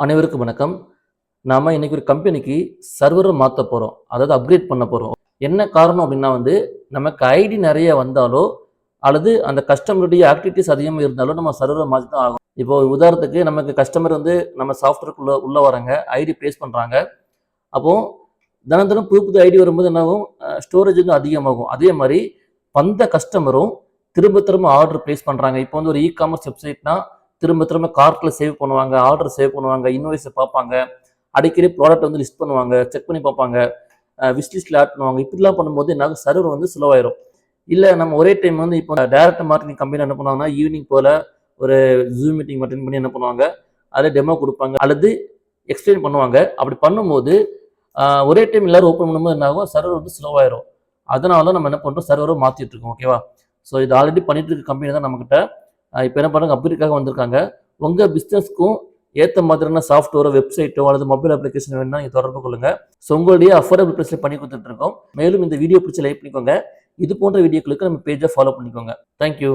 அனைவருக்கும் வணக்கம். நாம இன்னைக்கு ஒரு கம்பெனிக்கு சர்வர மாத்த போறோம். அதாவது அப்கிரேட் பண்ண போறோம். என்ன காரணம் அப்டின்னா நமக்கு ஐடி நெறைய வந்தாலோ, அல்லது அந்த கஸ்டமருடைய ஆக்டிவிட்டீஸ் அதிகமா இருந்தாலோ, நம்ம சர்வர மாத்தி தான் ஆகணும். இப்போ உதாரணத்துக்கு நமக்கு கஸ்டமர் நம்ம சாஃப்ட்வேர்க்குள்ள உள்ள வராங்க. ஐடி பிளேஸ் பண்றாங்க. அப்போ தினம் தினம் புது புது ஐடி வரும்போது என்ன ஆகும்? ஸ்டோரேஜ் வந்து அதிகமாகும். அதே மாரி வந்த கஸ்டமரும் திரும்ப திரும்ப ஆர்டர் பிளேஸ் பண்றாங்க. இப்போ ஒரு இ-காமர்ஸ் வெப்சைட்னா திரும்ப திரும்ப கார்ட்ல சேவ் பண்ணுவாங்க, ஆர்டர் சேவ் பண்ணுவாங்க, இன்வாய்ஸ பார்ப்பாங்க. அடிக்கடி ப்ராடக்ட் வந்து லிஸ்ட் பண்ணுவாங்க, செக் பண்ணி பார்ப்பாங்க, விஷ் லிஸ்ட்ல ஆட் பண்ணுவாங்க. இப்படிலாம் பண்ணும்போது என்ன ஆகும்? சர்வர் வந்து ஸ்லோ ஆயிரும். இல்ல நம்ம ஒரே டைம் இப்போ டைரக்ட் மார்க்கெட்டிங் கம்பெனி என்ன பண்ணுவாங்கன்னா, ஈவினிங் போல ஒரு ஜூம் மீட்டிங் அட்டெண்ட் பண்ணி என்ன பண்ணுவாங்க, அதில டெமோ குடுப்பாங்க. அல்லது எக்ஸ்பிளைன் பண்ணுவாங்க. அப்படி பண்ணும்போது ஒரே டைம் எல்லாரும் ஓப்பன் பண்ணும்போது என்ன ஆகும்? சர்வர் வந்து ஸ்லோ ஆயிரும். அதனால தான் நம்ம என்ன பண்றோம்? சர்வர மாத்திட்டு இருக்கோம். ஓகேவா? ஸோ இது ஆல்ரெடி பண்ணிட்டு இருக்க கம்பெனி தான் நம்மகிட்ட இப்போ என்ன பண்றாங்க? அப்கிரேட்காக வந்திருக்காங்க. உங்க பிசினஸ்க்கும் ஏத்த மாதிரியான சாஃப்ட்வேரோ, வெப்சைட்டோ அல்லது மொபைல் அப்ளிகேஷன் வேணும்னா நீங்க தொடர்பு கொள்ளுங்க. ஸோ உங்களுடைய அஃபோர்டபிள் பிரைஸ்ல பண்ணி குடுத்துட்டு இருக்கோம். மேலும் இந்த வீடியோ பிடிச்சா லைக் பண்ணிக்கோங்க. இது போன்ற வீடியோக்களுக்கு நம்ம பேஜ ஃபாலோ பண்ணிக்கோங்க. Thank you.